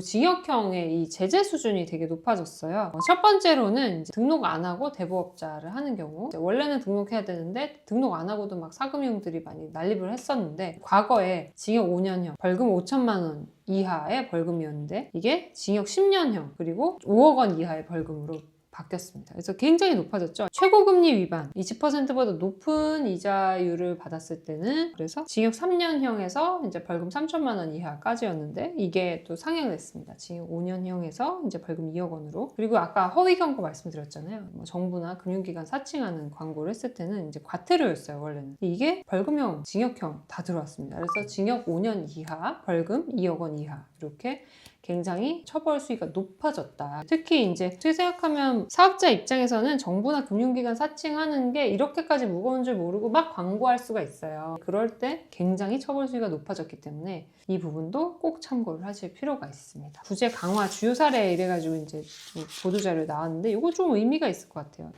징역형의 이 제재 수준이 되게 높아졌어요. 첫 번째로는 이제 등록 안 하고 대부업자를 하는 경우, 원래는 등록해야 되는데 등록 안 하고도 막 사금융들이 많이 난립을 했었는데, 과거에 징역 5년형, 벌금 5천만 원 이하의 벌금이었는데 이게 징역 10년형 그리고 5억 원 이하의 벌금으로 바뀌었습니다. 그래서 굉장히 높아졌죠. 최고금리 위반 20%보다 높은 이자율을 받았을 때는 그래서 징역 3년형에서 이제 벌금 3천만 원 이하까지였는데 이게 또 상향됐습니다. 징역 5년형에서 이제 벌금 2억 원으로. 그리고 아까 허위 광고 말씀드렸잖아요. 뭐 정부나 금융기관 사칭하는 광고를 했을 때는 이제 과태료였어요, 원래는. 이게 벌금형, 징역형 다 들어왔습니다. 그래서 징역 5년 이하, 벌금 2억 원 이하 이렇게 굉장히 처벌 수위가 높아졌다. 특히 이제 어떻게 생각하면 사업자 입장에서는 정부나 금융기관 사칭하는 게 이렇게까지 무거운 줄 모르고 막 광고할 수가 있어요. 그럴 때 굉장히 처벌 수위가 높아졌기 때문에 이 부분도 꼭 참고를 하실 필요가 있습니다. 구제 강화 주요 사례 이래가지고 이제 보도자료 나왔는데 이거 좀 의미가 있을 것 같아요.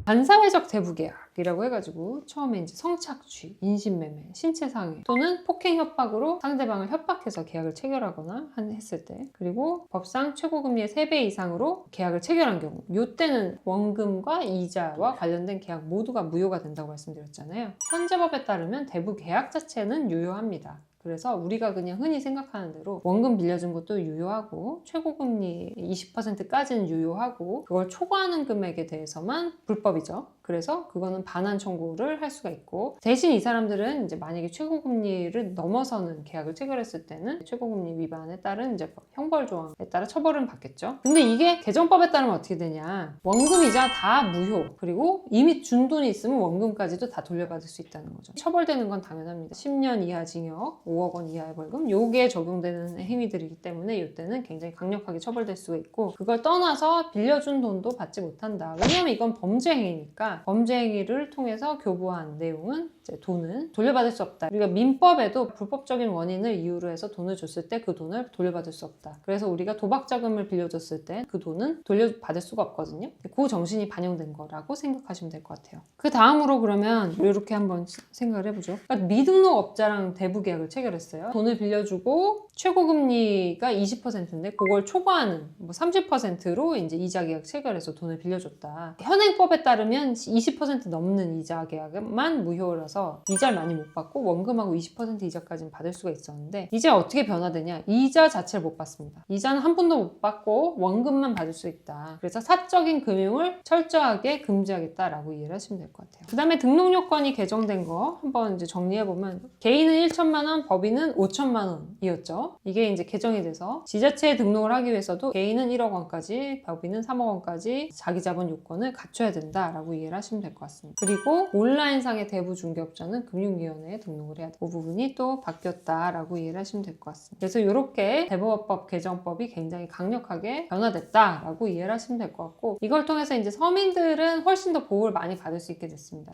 반사회적 대부계약이라고 해가지고 처음에 이제 성착취, 인신매매, 신체상해 또는 폭행 협박으로 상대방을 협박해서 계약을 체결하거나 했을 때, 그리고 법상 최고금리의 3배 이상으로 계약을 체결한 경우, 이때는 원금과 이자와 관련된 계약 모두가 무효가 된다고 말씀드렸잖아요. 현재 법에 따르면 대부계약 자체는 유효합니다. 그래서 우리가 그냥 흔히 생각하는 대로 원금 빌려준 것도 유효하고 최고금리 20%까지는 유효하고 그걸 초과하는 금액에 대해서만 불법이죠. 그래서 그거는 반환 청구를 할 수가 있고, 대신 이 사람들은 이제 만약에 최고금리를 넘어서는 계약을 체결했을 때는 최고금리 위반에 따른 이제 형벌 조항에 따라 처벌은 받겠죠. 근데 이게 개정법에 따르면 어떻게 되냐? 원금 이자 다 무효, 그리고 이미 준 돈이 있으면 원금까지도 다 돌려받을 수 있다는 거죠. 처벌되는 건 당연합니다. 10년 이하 징역, 5억 원 이하의 벌금, 요게 적용되는 행위들이기 때문에 이때는 굉장히 강력하게 처벌될 수가 있고, 그걸 떠나서 빌려준 돈도 받지 못한다. 왜냐하면 이건 범죄 행위니까 범죄 행위를 통해서 교부한 내용은 이제 돈은 돌려받을 수 없다. 우리가 민법에도 불법적인 원인을 이유로 해서 돈을 줬을 때 그 돈을 돌려받을 수 없다. 그래서 우리가 도박 자금을 빌려줬을 때 그 돈은 돌려받을 수가 없거든요. 그 정신이 반영된 거라고 생각하시면 될 것 같아요. 그 다음으로 그러면 이렇게 한번 생각을 해보죠. 그러니까 미등록업자랑 대부계약을 체결했어요. 돈을 빌려주고 최고금리가 20%인데 그걸 초과하는 뭐 30%로 이제 이자 계약 체결해서 돈을 빌려줬다. 현행법에 따르면 20% 넘는 이자 계약만 무효라서 이자를 많이 못 받고 원금하고 20% 이자까지는 받을 수가 있었는데, 이제 어떻게 변화되냐? 이자 자체를 못 받습니다. 이자는 한 푼도 못 받고 원금만 받을 수 있다. 그래서 사적인 금융을 철저하게 금지하겠다라고 이해를 하시면 될 것 같아요. 그 다음에 등록 요건이 개정된 거 한번 이제 정리해보면, 개인은 1천만 원, 법인은 5천만 원이었죠. 이게 이제 개정이 돼서 지자체에 등록을 하기 위해서도 개인은 1억 원까지, 법인은 3억 원까지 자기 자본 요건을 갖춰야 된다라고 이해를 하시면 될 것 같습니다. 그리고 온라인상의 대부 중개업자는 금융위원회에 등록을 해야 돼요. 그 부분이 또 바뀌었다라고 이해를 하시면 될 것 같습니다. 그래서 이렇게 대부업법 개정법이 굉장히 강력하게 변화됐다라고 이해를 하시면 될 것 같고, 이걸 통해서 이제 서민들은 훨씬 더 보호를 많이 받을 수 있게 됐습니다.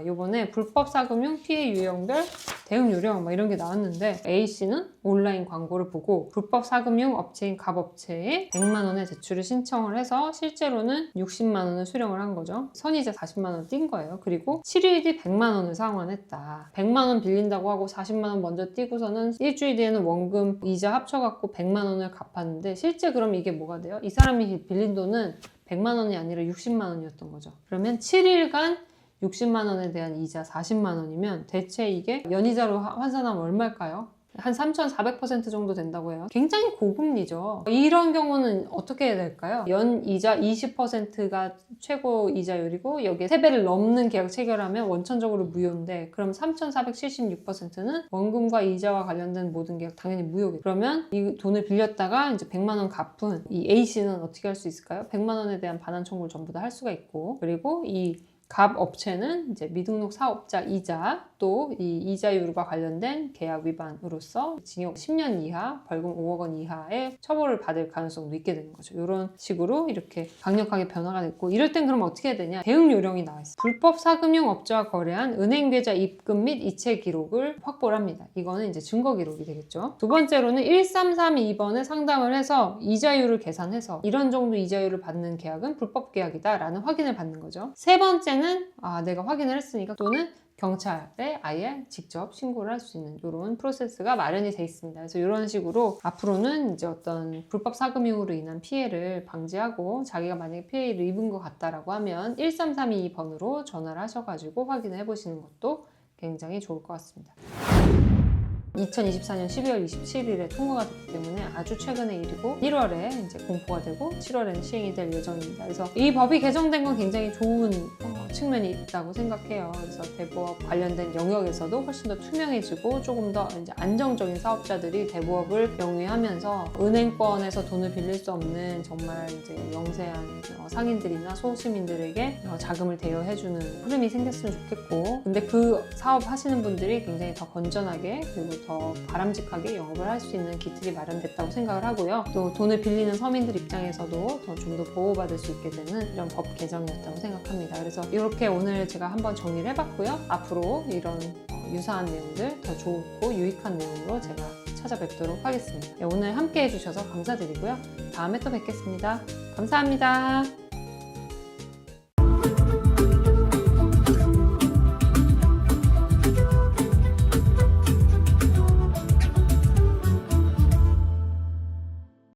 이번에 불법 사금융 피해 유형별 대응 요령 막 이런 게 나왔는데, A씨는 온라인 광고를 보고 불법 사금융 업체인 갑업체에 100만 원의 대출을 신청을 해서 실제로는 60만 원을 수령을 한 거죠. 선이자 40만 원 띈 거예요. 그리고 7일 뒤 100만 원을 상환했다. 100만 원 빌린다고 하고 40만 원 먼저 띄고서는 일주일 뒤에는 원금 이자 합쳐갖고 100만 원을 갚았는데, 실제 그럼 이게 뭐가 돼요? 이 사람이 빌린 돈은 100만 원이 아니라 60만 원이었던 거죠. 그러면 7일간 60만 원에 대한 이자 40만 원이면 대체 이게 연이자로 환산하면 얼마일까요? 한 3,400% 정도 된다고 해요. 굉장히 고금리죠. 이런 경우는 어떻게 해야 될까요? 연이자 20%가 최고 이자율이고 여기에 3배를 넘는 계약 체결하면 원천적으로 무효인데, 그럼 3,476%는 원금과 이자와 관련된 모든 계약 당연히 무효겠죠. 그러면 이 돈을 빌렸다가 이제 100만 원 갚은 이 A씨는 어떻게 할 수 있을까요? 100만 원에 대한 반환 청구를 전부 다 할 수가 있고, 그리고 이 갑 업체는 이제 미등록 사업자 이자, 또 이 이자율과 관련된 계약 위반으로서 징역 10년 이하, 벌금 5억 원 이하의 처벌을 받을 가능성도 있게 되는 거죠. 이런 식으로 이렇게 강력하게 변화가 됐고, 이럴 땐 그럼 어떻게 해야 되냐? 대응 요령이 나와 있어요. 불법 사금융 업자와 거래한 은행 계좌 입금 및 이체 기록을 확보를 합니다. 이거는 이제 증거 기록이 되겠죠. 두 번째로는 1332번에 상담을 해서 이자율을 계산해서 이런 정도 이자율을 받는 계약은 불법 계약이다 라는 확인을 받는 거죠. 세 번째는 내가 확인을 했으니까, 또는 경찰에 아예 직접 신고를 할 수 있는 이런 프로세스가 마련이 돼 있습니다. 그래서 이런 식으로 앞으로는 이제 어떤 불법 사금융으로 인한 피해를 방지하고 자기가 만약에 피해를 입은 것 같다라고 하면 13322번으로 전화를 하셔가지고 확인을 해보시는 것도 굉장히 좋을 것 같습니다. 2024년 12월 27일에 통과가 됐기 때문에 아주 최근의 일이고 1월에 이제 공포가 되고 7월에는 시행이 될 예정입니다. 그래서 이 법이 개정된 건 굉장히 좋은 측면이 있다고 생각해요. 그래서 대부업 관련된 영역에서도 훨씬 더 투명해지고 조금 더 이제 안정적인 사업자들이 대부업을 영위하면서 은행권에서 돈을 빌릴 수 없는 정말 이제 영세한 상인들이나 소시민들에게 자금을 대여해주는 흐름이 생겼으면 좋겠고, 근데 그 사업 하시는 분들이 굉장히 더 건전하게 그리고 더 바람직하게 영업을 할 수 있는 기틀이 마련됐다고 생각을 하고요. 또 돈을 빌리는 서민들 입장에서도 좀 더 보호받을 수 있게 되는 이런 법 개정이었다고 생각합니다. 그래서 이렇게 오늘 제가 한번 정리를 해봤고요. 앞으로 이런 유사한 내용들, 더 좋고 유익한 내용으로 제가 찾아뵙도록 하겠습니다. 오늘 함께 해주셔서 감사드리고요. 다음에 또 뵙겠습니다. 감사합니다.